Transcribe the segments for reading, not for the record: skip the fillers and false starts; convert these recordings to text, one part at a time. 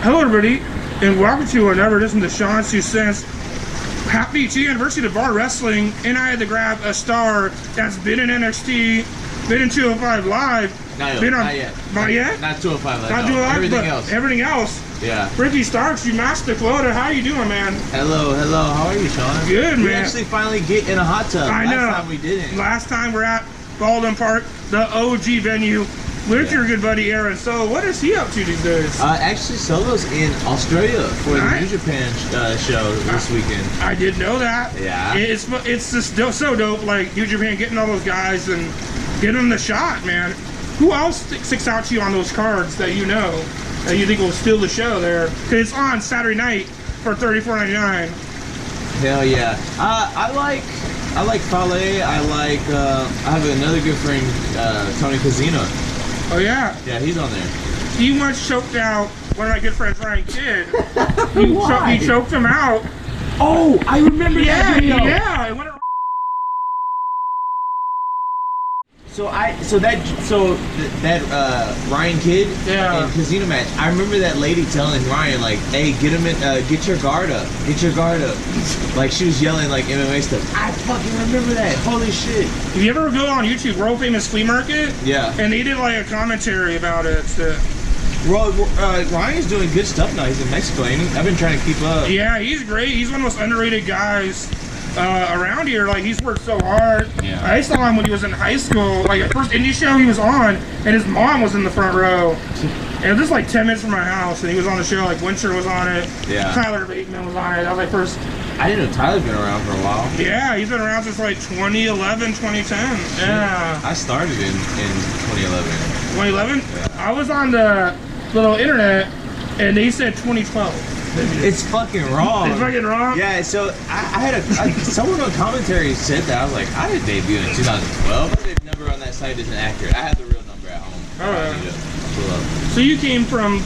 Hello everybody, and welcome to another edition of Sean's 2 Cents. Happy 2nd anniversary to Bar Wrestling, and I had to grab a star that's been in NXT, been in 205 Live. Not yet. Not yet? Not 205 Live. Not 205, everything but else. Everything else. Yeah. Ricky Starks, you mastered the quota. How you doing, man? Hello. How are you, Sean? Good, man. We actually finally get in a hot tub. I know. Last time we didn't. Last time we're at Baldwin Park, the OG venue, with your good buddy Aaron. So what is he up to these days? Actually, Solo's in Australia for the New Japan show this weekend. I did know that. Yeah. It's just so dope, like New Japan getting all those guys and getting them the shot, man. Who else sticks out to you on those cards that you know that you think will steal the show there? Because it's on Saturday night for $34.99. Hell yeah. I like Fale. I have another good friend, Tony Casino. Oh yeah. Yeah, he's on there. He once choked out one of my good friends, Ryan Kidd. He choked him out. Oh, I remember that video. Yeah. That Ryan Kidd and Casino match. I remember that lady telling Ryan like, "Hey, get your guard up, Like she was yelling like MMA stuff. I fucking remember that. Holy shit! If you ever go on YouTube, World Famous Flea Market, and they did like a commentary about it. Ryan's doing good stuff now. He's in Mexico, ain't he? I've been trying to keep up. Yeah, he's great. He's one of the most underrated guys around here. Like he's worked so hard. Yeah. I saw him when he was in high school. Like the first indie show he was on, and his mom was in the front row. And it was like 10 minutes from my house, and he was on the show. Like Winter was on it. Yeah. Tyler Bateman was on it. That was like first. I didn't know Tyler's been around for a while. Yeah, he's been around since like 2011, 2010. Yeah. I started in 2011. 2011? Yeah. I was on the little internet, and they said 2012. It's fucking wrong. It's fucking wrong? Yeah, so I had someone on commentary said that. I was like, I didn't debut in 2012. But the number on that site isn't accurate. I have the real number at home. Alright. So you came from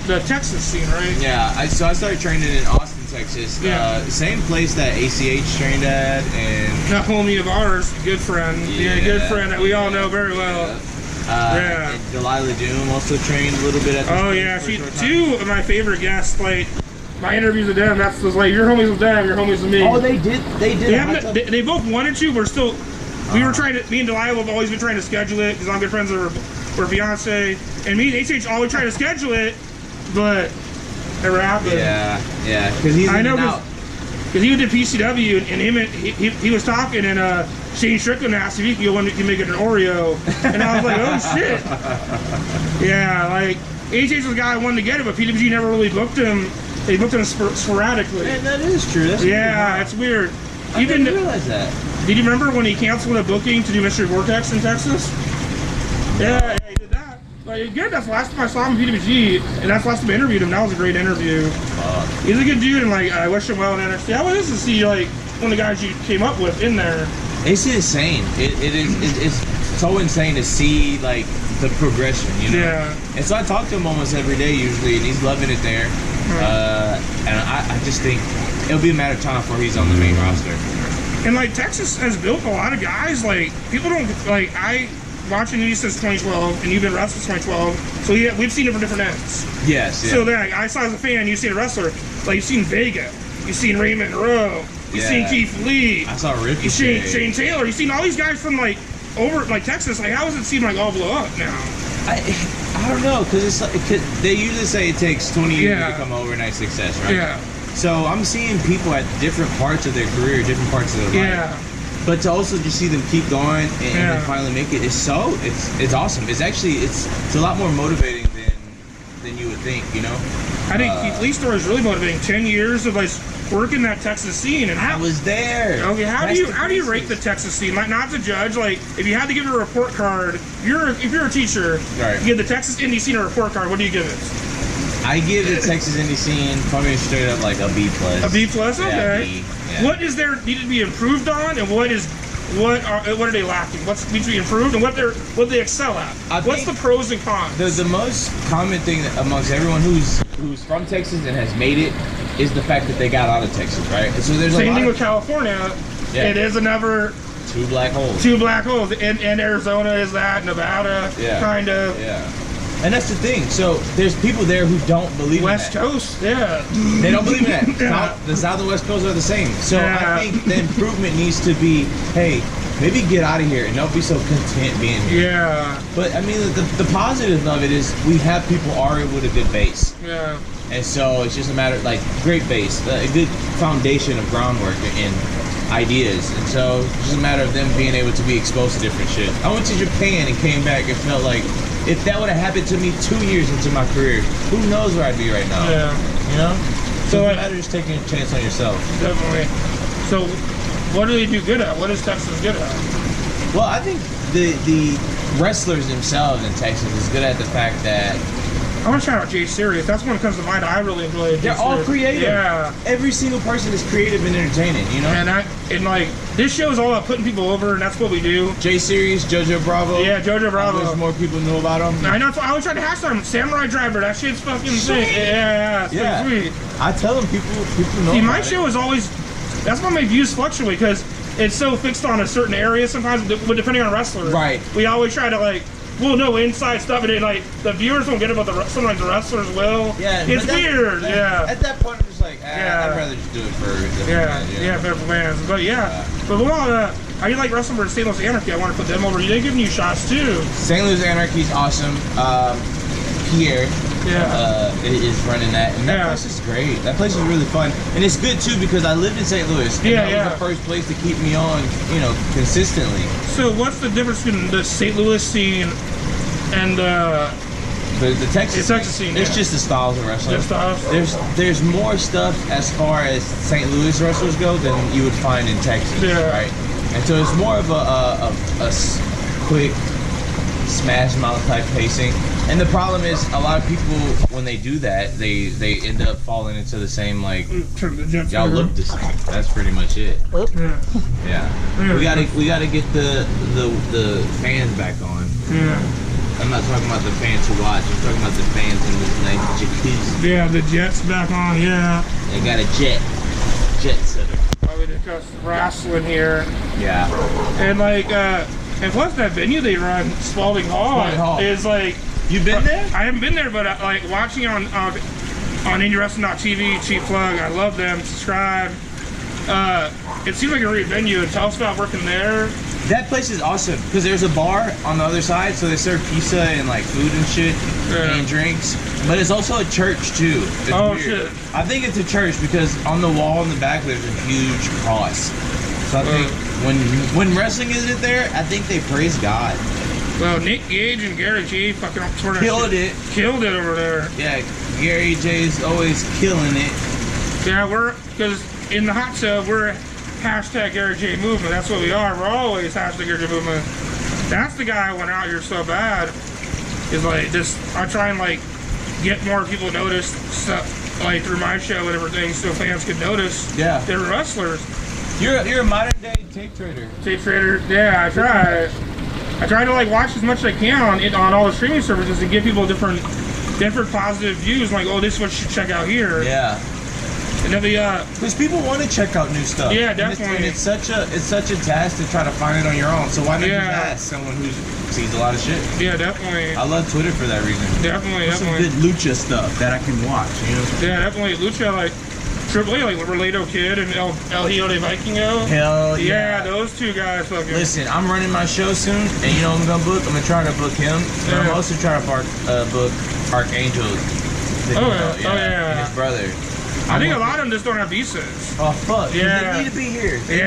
the Texas scene, right? Yeah, I started training in Austin, Texas. Yeah. Same place that ACH trained at, and a homie of ours, good friend. Yeah, good friend that we all know very well. And Delilah Doom also trained a little bit at Oh yeah, two of my favorite guests. Like my interviews with them, that's just like your homies with them, your homies with me. Oh, they did. They both wanted to. We're still. We were trying to. Me and Delilah have always been trying to schedule it because I'm good friends with Beyonce, and me and ACH always try to schedule it, but never happened. Yeah, because he's in and out. Because he did PCW, and he was talking, and Shane Strickland asked if he could go in and make it an Oreo, and I was like, oh shit. Yeah, like ACH was the guy I wanted to get it, but PWG never really booked him. They booked him sporadically. Man, that is true. That's it's weird. I didn't realize that. Did you remember when he canceled a booking to do Mr. Cortex in Texas? Yeah, he did that. Like, good. That's the last time I saw him in PWG, and that's the last time I interviewed him. That was a great interview. He's a good dude, and like I wish him well in NXT. How was this to see like one of the guys you came up with in there? It's insane. It's so insane to see like the progression, you know. Yeah. And so I talk to him almost every day usually, and he's loving it there. And I just think it'll be a matter of time before he's on the main roster. And like Texas has built a lot of guys. Like people don't like watching you since 2012, and you've been wrestling since 2012. So yeah, we've seen it from different ends. Yes. Yeah. So like I saw as a fan, you've seen a wrestler. Like you've seen Vega, you've seen Raymond Rowe, you've seen Keith Lee. I saw Ricochet. You've seen Shane Taylor. You've seen all these guys from like over like Texas. Like how does it seem like all blow up now? I don't know, because they usually say it takes 20 years to become overnight success, right? Yeah. So I'm seeing people at different parts of their career, different parts of their life. But to also just see them keep going and finally make it, it's awesome. It's actually it's a lot more motivating than you would think, you know. I think Keith Lee's story is really motivating. 10 years of like working that Texas scene, and I was there. Okay, how do you rate the Texas scene? Like, not to judge, like if you had to give it a report card, if you're a teacher, you give the Texas indie scene a report card. What do you give it? I give the Texas indie scene probably straight up like a B+. A B+, okay. Yeah, B, yeah. What is there needed to be improved on, and what are they lacking? What's needs to be improved, and what they excel at? What's the pros and cons? The most common thing amongst everyone who's from Texas and has made it is the fact that they got out of Texas, right? So there's same thing with California. Yeah. It is another two black holes. Two black holes, and Arizona is that, Nevada, kind of. Yeah. And that's the thing. So there's people there who don't believe West in that. Coast, yeah. They don't believe in that. Yeah. The South and West Coast are the same. So Yeah. I think the improvement needs to be, hey, maybe get out of here and don't be so content being here. Yeah. But I mean, the positive of it is we have people already with a good base. Yeah. And so it's just a matter of, like, great base, a good foundation of groundwork and ideas. And so it's just a matter of them being able to be exposed to different shit. I went to Japan and came back and felt like if that would have happened to me 2 years into my career, who knows where I'd be right now? Yeah. You know? So, So it matters taking a chance on yourself. Definitely. So, what do they do good at? What is Texas good at? Well, I think the wrestlers themselves in Texas is good at the fact that I want to shout out Jay Serious. That's one that comes to mind. I really enjoy. they're all creative. Yeah. Every single person is creative and entertaining, you know? And like this show is all about putting people over, and that's what we do. J Series, JoJo Bravo. Yeah, JoJo Bravo. I wish more people know about them. I know. I always try to hash them. Samurai Driver. That shit's fucking sick. Yeah, Yeah. sweet. I tell them people know. See, about my it. show is always. That's why my views fluctuate because it's so fixed on a certain area sometimes, but depending on wrestler. Right. We always try to like. We'll know inside stuff, and then, like the viewers don't get it, but sometimes the wrestlers will. Yeah, it's but weird. Yeah. At that point, I'm just like, Yeah. I'd rather just do it for the Yeah, fans, yeah, for fans. But yeah, but we want how you like wrestling for St. Louis Anarchy? I want to put them over. They giving you shots too. St. Louis Anarchy's awesome. Pierre is running that, and that place is great. That place is really fun, and it's good too because I lived in St. Louis. And that was the first place to keep me on, consistently. So what's the difference between the St. Louis scene and the Texas scene? It's just the styles of wrestling. Just styles? There's more stuff as far as St. Louis wrestlers go than you would find in Texas, right? And so it's more of a quick smash mouth type pacing. And the problem is a lot of people when they do that they end up falling into the same like y'all look the same. That's pretty much it. Yeah. We gotta get the fans back on. Yeah. I'm not talking about the fans who watch. I'm talking about the fans in this nice jacuzzi. Yeah, the Jets back on. Yeah. They got a jet setter. Probably discuss wrestling here. Yeah. And like, and plus that venue they run, Spalding Hall, is like. You've been there? I haven't been there, but like watching on IndieWrestling.tv, cheap plug. I love them. Subscribe. It seems like a great venue. Tell us about working there. That place is awesome because there's a bar on the other side, so they serve pizza and like food and shit and drinks. But it's also a church too. It's weird. Shit! I think it's a church because on the wall in the back there's a huge cross. So I think when wrestling isn't there, I think they praise God. Well, Nick Gage and Gary G fucking killed it over there. Yeah, Gary J's always killing it. Yeah, because in the hot tub we're hashtag Gary J movement. That's what we are. We're always hashtag Gary J movement. That's the guy I went out here so bad. Is like this. I try and like get more people noticed stuff like through my show and everything, so fans could notice. Yeah, they're wrestlers. You're a modern day tape trader. Tape trader. Yeah, I try. I try to like watch as much as I can on all the streaming services and give people different positive views. Like, oh, this is what you should check out here. Yeah. And then because people want to check out new stuff. Yeah, definitely. And it's such a task to try to find it on your own. So why not just ask someone who sees a lot of shit? Yeah, definitely. I love Twitter for that reason. Definitely. Some good lucha stuff that I can watch. Yeah, definitely. Lucha, like Triple A, like Relato Kid and El Hijo de Vikingo. Hell yeah. Yeah, those two guys fucking. Listen, I'm running my show soon, and you know what I'm gonna book? I'm gonna try to book him. But I'm also trying to book Archangel. And his brother. I think a lot of them just don't have visas. Oh fuck! Yeah, they need to be here. They need to be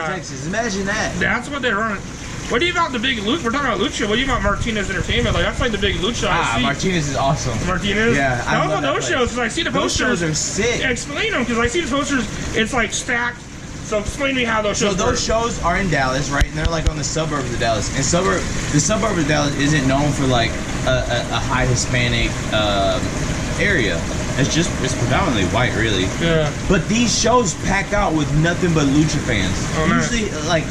in Texas. Imagine that. That's what they're running. What do you about the big lucha? We're talking about lucha. What do you about Martinez Entertainment? Like that's like the big lucha. Martinez is awesome. Martinez. Yeah, I love those shows because I see the posters. Those shows are sick. Yeah, explain them because I see the posters. It's like stacked. So explain to me how those shows. So those shows are in Dallas, right? And they're like on the suburbs of Dallas. And the suburb of Dallas isn't known for like a high Hispanic area. It's predominantly white, really. Yeah. But these shows pack out with nothing but lucha fans. Usually, like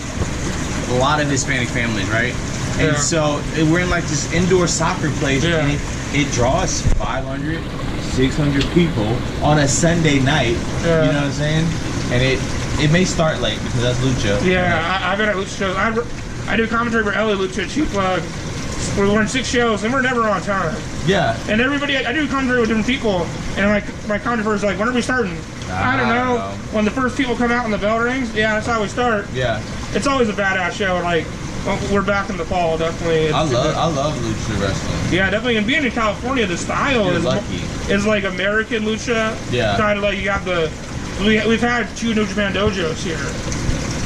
a lot of Hispanic families, right? And so we're in like this indoor soccer place, and it draws 500, 600 people on a Sunday night. You know what I'm saying? And it may start late because that's lucha. Yeah, I've been at lucha shows. I do commentary for LA Lucha, cheap plug. we're running 6 shows, and we're never on time. Yeah. And everybody, I do commentary with different people, and my commentator is like, when are we starting? I don't know. When the first people come out and the bell rings, yeah, that's how we start. Yeah. It's always a badass show. Like, we're back in the fall, definitely. I love lucha wrestling. Yeah, definitely. And being in California, the style is like American lucha. Yeah. Kind of like you have we've had 2 New Japan dojos here.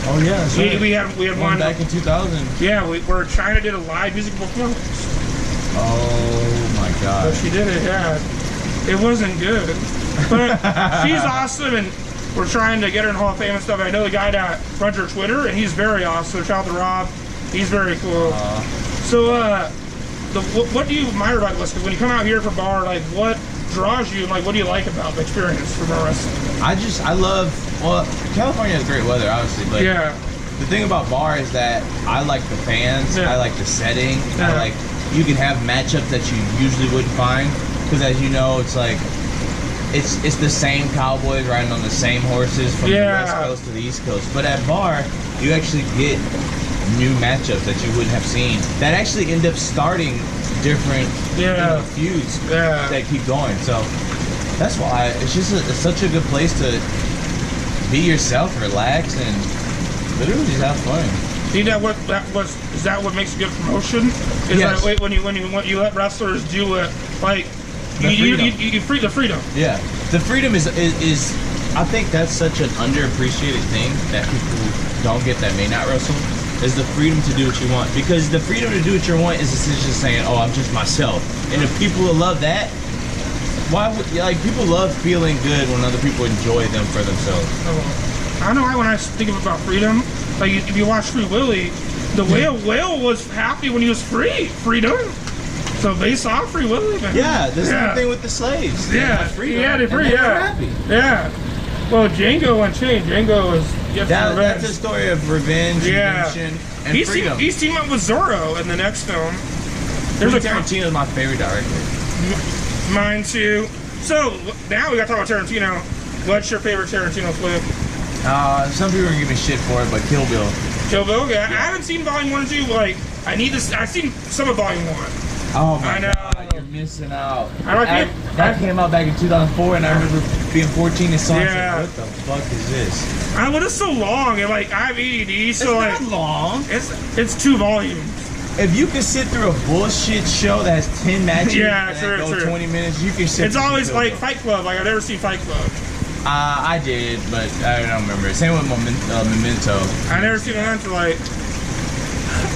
Oh yeah, that's right. We had one back in 2000. Yeah, where China did a live music performance. Oh my god. So she did it, yeah. It wasn't good. But she's awesome, and we're trying to get her in Hall of Fame and stuff. I know the guy that runs her Twitter, and he's very awesome. Shout out to Rob. He's very cool. So, what do you admire about this? Because when you come out here for bar, like, what draws you, and like, what do you like about the experience for bar wrestling? Well, California has great weather, obviously, but yeah. The thing about bar is that I like the fans, I like the setting, I like, you can have matchups that you usually wouldn't find, because as you know, it's like, it's the same cowboys riding on the same horses from the West Coast to the East Coast, but at bar, you actually get new matchups that you wouldn't have seen that actually end up starting different feuds that keep going. So that's why it's just it's such a good place to be yourself, relax, and literally just have fun. See, is that what makes a good promotion? Is that when you let wrestlers do it, like you free the freedom. Yeah, the freedom is I think that's such an underappreciated thing that people don't get that may not wrestle. Is the freedom to do what you want, because the freedom to do what you want is essentially saying, "Oh, I'm just myself." And if people love that, why would people love feeling good when other people enjoy them for themselves? I don't know why when I think about freedom, like if you watch Free Willy, the whale was happy when he was freedom. So they saw Free Willy. Man. Yeah, the same thing with the slaves. Yeah, freedom. Yeah, they're free. Happy. Yeah. Well, Django Unchained. Django is that's a story of revenge, redemption, and freedom. He's teaming up with Zorro in the next film. Tarantino's my favorite director. Mine too. So now we got to talk about Tarantino. What's your favorite Tarantino flick? Some people are giving shit for it, but Kill Bill. Kill Bill. Yeah, I haven't seen Volume 1 and 2. Like, I've seen some of Volume 1. Oh my God, you're missing out. That came out back in 2004, and I remember being 14 and saw it. Like, what the fuck is this? It's so long, and like I have ADD, so it's not long. It's 2 volumes. If you can sit through a bullshit show that has 10 matches and go 20 minutes, you can sit. It's always like Fight Club. Like I've never seen Fight Club. I did, but I don't remember. Same with Memento. I never seen Memento. Like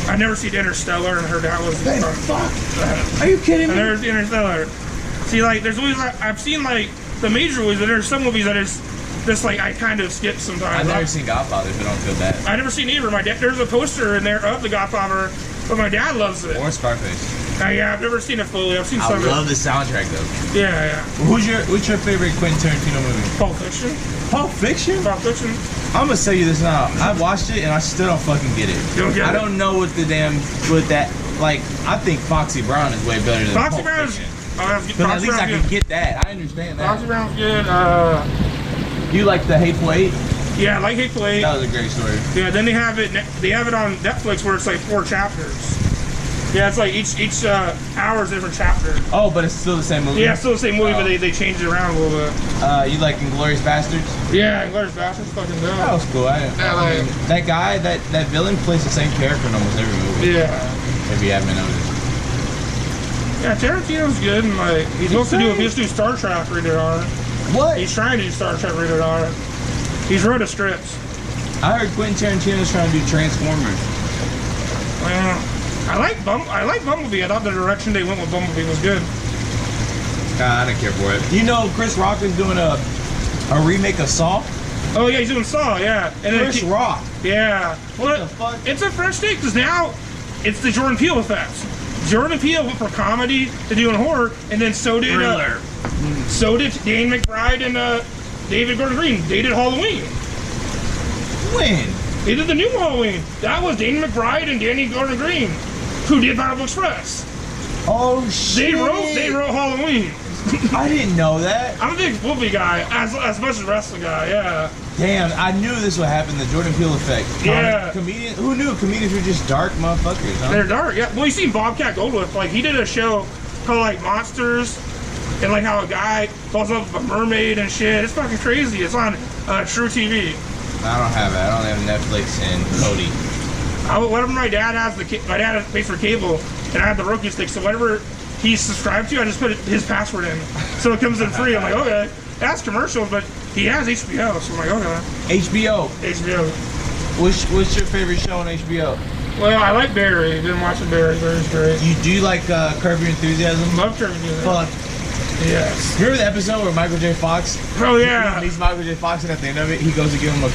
I never seen Interstellar, and heard that was. Fuck. Are you kidding me? I never seen Interstellar. See, like there's movies I've seen like the major movies, but there's some movies that is just like I kind of skip sometimes. I've never seen Godfather, so I don't feel bad. I never seen either. There's a poster in there of the Godfather, but my dad loves it. Or Scarface. Yeah, I've never seen it fully. I've seen some of it. I love the soundtrack though. Yeah. What's your favorite Quentin Tarantino movie? Pulp Fiction. Pulp Fiction? Pulp Fiction. I'm gonna tell you this now. I watched it and I still don't fucking get it. You don't get it? I don't know what that. Like, I think Foxy Brown is way better than Foxy Pulp Brown's. Fiction. But at least I can get that. I understand that. Foxy Brown's good. You like the Hateful Eight? Yeah, I like Hateful Eight. That was a great story. Yeah, then they have it on Netflix where it's like 4 chapters. Yeah, it's like each hour is a different chapter. Oh, but it's still the same movie? Yeah, it's still the same movie, but they changed it around a little bit. You like Inglourious Bastards? Yeah, Inglourious Bastards fucking dope. That was cool. That guy, that villain plays the same character in almost every movie. Yeah. If you haven't noticed. Yeah, Tarantino's good, and like he's supposed to do Star Trek rated R. What? He's trying to do Star Trek rated R. He's wrote a script. I heard Quentin Tarantino's trying to do Transformers. Well, I like Bumblebee. I thought the direction they went with Bumblebee was good. I don't care for it. You know, Chris Rock is doing a remake of Saw. Oh yeah, he's doing Saw. Yeah, and Chris Rock. Yeah. What the fuck? It's a fresh take because now it's the Jordan Peele effect. Jordan Peele went from comedy to doing horror, and then so did Dane McBride and David Gordon Green. They did Halloween. When? They did the new Halloween. That was Dane McBride and Danny Gordon Green, who did Pineapple Express. Oh shit! They wrote Halloween. I didn't know that. I'm a big movie guy, as much as wrestling guy. Yeah. Damn, I knew this would happen. The Jordan Peele effect. Yeah. Comedian. Who knew comedians were just dark motherfuckers? Huh? They're dark. Yeah. Well, you seen Bobcat Goldthwait? Like he did a show called like Monsters, and like how a guy falls in love with a mermaid and shit. It's fucking crazy. It's on True TV. I don't have it. I don't have Netflix and Cody. Whatever my dad has, my dad pays for cable, and I have the Roku stick. So whatever he's subscribed to, I just put his password in, so it comes in free. I'm like, okay, that's commercials, but he has HBO, so I'm like, okay. HBO. What's your favorite show on HBO? Well, I like Barry. Been watching Barry. Barry's great. You do like Curb Your Enthusiasm? Love Curb Your Enthusiasm. Fuck. Yes. Remember the episode where Michael J. Fox? Oh yeah. He's Michael J. Fox, and at the end of it, he goes to give him a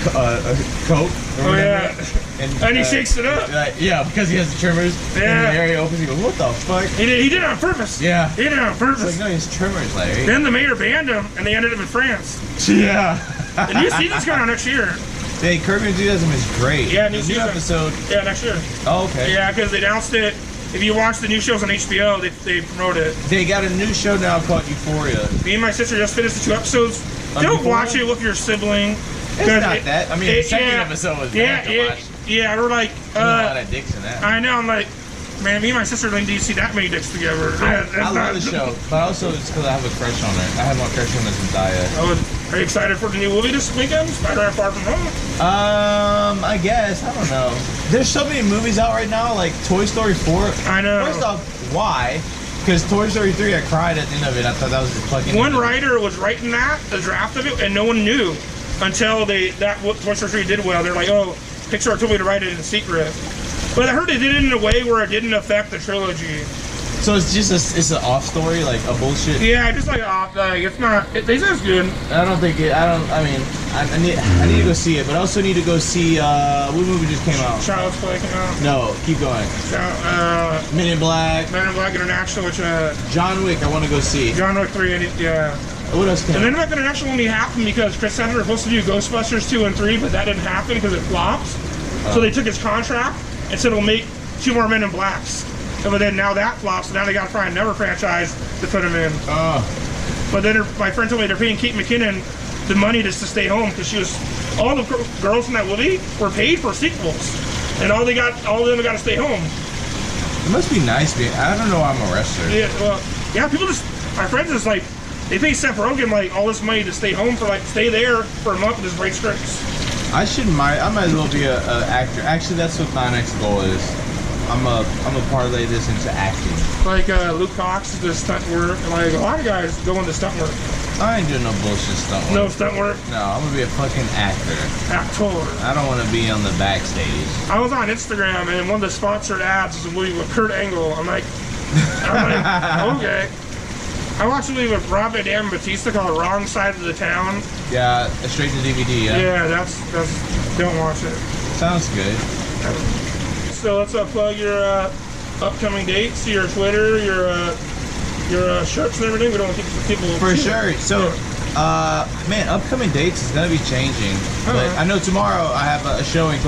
coat. Oh yeah. And he shakes it up. Yeah, because he has the trimmers. Yeah. And the area opens. He goes, "What the fuck?" He did it on purpose. Yeah. He did it on purpose. It's like, no, he's trimmers, Larry. Then the mayor banned him, and they ended up in France. Yeah. The new season's coming out next year. Hey, Curb Your Enthusiasm is great. Yeah, new season. episode. Yeah, next year. Oh, okay. Yeah, because they announced it. If you watch the new shows on HBO, they promote it. They got a new show now called Euphoria. Me and my sister just finished the 2 episodes. Don't watch it with your sibling. It's not that. I mean, the second episode was bad to watch. Yeah, we're like, a lot of dicks in that. I know, I'm like, man, me and my sister didn't see that many dicks together. I love the show, but also it's because I have a crush on her. I have my crush on her Zendaya. Are you excited for the new movie this weekend? Spider-Man Far From Home? I guess. I don't know. There's so many movies out right now, like Toy Story 4. I know. First off, why? Because Toy Story 3, I cried at the end of it. I thought that was just fucking... One writer was writing the draft of it, and no one knew until Toy Story 3 did well. They're like, oh, Pixar told me to write it in secret. But I heard they did it in a way where it didn't affect the trilogy. So it's just it's an off story, like a bullshit. Yeah, just like off. Like it's not. They say it's good. I don't think it. I mean, I need to go see it, but I also need to go see what movie just came out. Child's Play came out. No, keep going. Men in Black. Men in Black International, which John Wick. I want to go see. John Wick 3. Yeah. What else came out? And Men in Black International only happened because Chris Evans was supposed to do Ghostbusters 2 and 3, but that didn't happen because it flopped. So they took his contract and said we'll make 2 more Men in Blacks. But then now that flops, so now they got to try another franchise to put him in. But then my friend told me they're paying Kate McKinnon the money just to stay home because all the girls from that movie were paid for sequels, and all of them got to stay home. It must be nice being. I don't know why I'm a wrestler. Yeah, well, yeah. People my friends just like they pay Seth Rogen like all this money to stay home for stay there for a month and just write scripts. I might as well be an actor. Actually, that's what my next goal is. I'm a parlay this into acting. Like Luke Cox does stunt work, and like a lot of guys go into stunt work. I ain't doing no bullshit stunt work. No stunt work? No, I'm gonna be a fucking actor. Actor. I don't want to be on the backstage. I was on Instagram, and one of the sponsored ads was a movie with Kurt Angle. I'm like, okay. I watched a movie with Rob Van Dam and Batista called Wrong Side of the Town. Yeah, straight to DVD. Yeah, that's don't watch it. Sounds good. So let's plug your upcoming dates, your Twitter, your shirts and everything. We don't keep people. For sure. So, man, upcoming dates is gonna be changing. But I know tomorrow I have a show in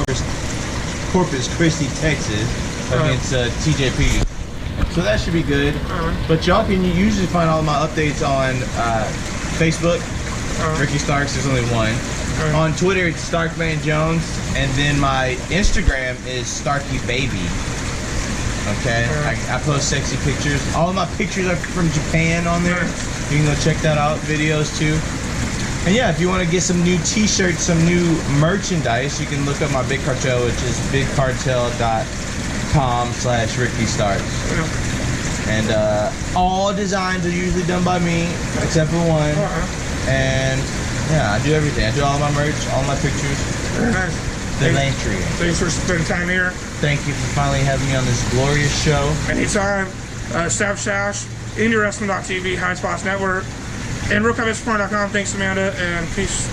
Corpus Christi, Texas, against TJP. So that should be good. But y'all can usually find all of my updates on Facebook. Ricky Starks. There's only one. On Twitter, it's Starkman Jones, and then my Instagram is Starky Baby. Okay, I post sexy pictures. All of my pictures are from Japan on there. You can go check that out. Videos too. And yeah, if you want to get some new T-shirts, some new merchandise, you can look up my Big Cartel, which is bigcartel.com/Ricky Starks. And all designs are usually done by me, except for one. And yeah, I do everything. I do all my merch, all my pictures. Very nice. The Lantry. Thanks for spending time here. Thank you for finally having me on this glorious show. Anytime. Staff Shash, IndieWrestling.tv, High Spots Network, and RealCombatSports.com. Thanks, Amanda, and peace.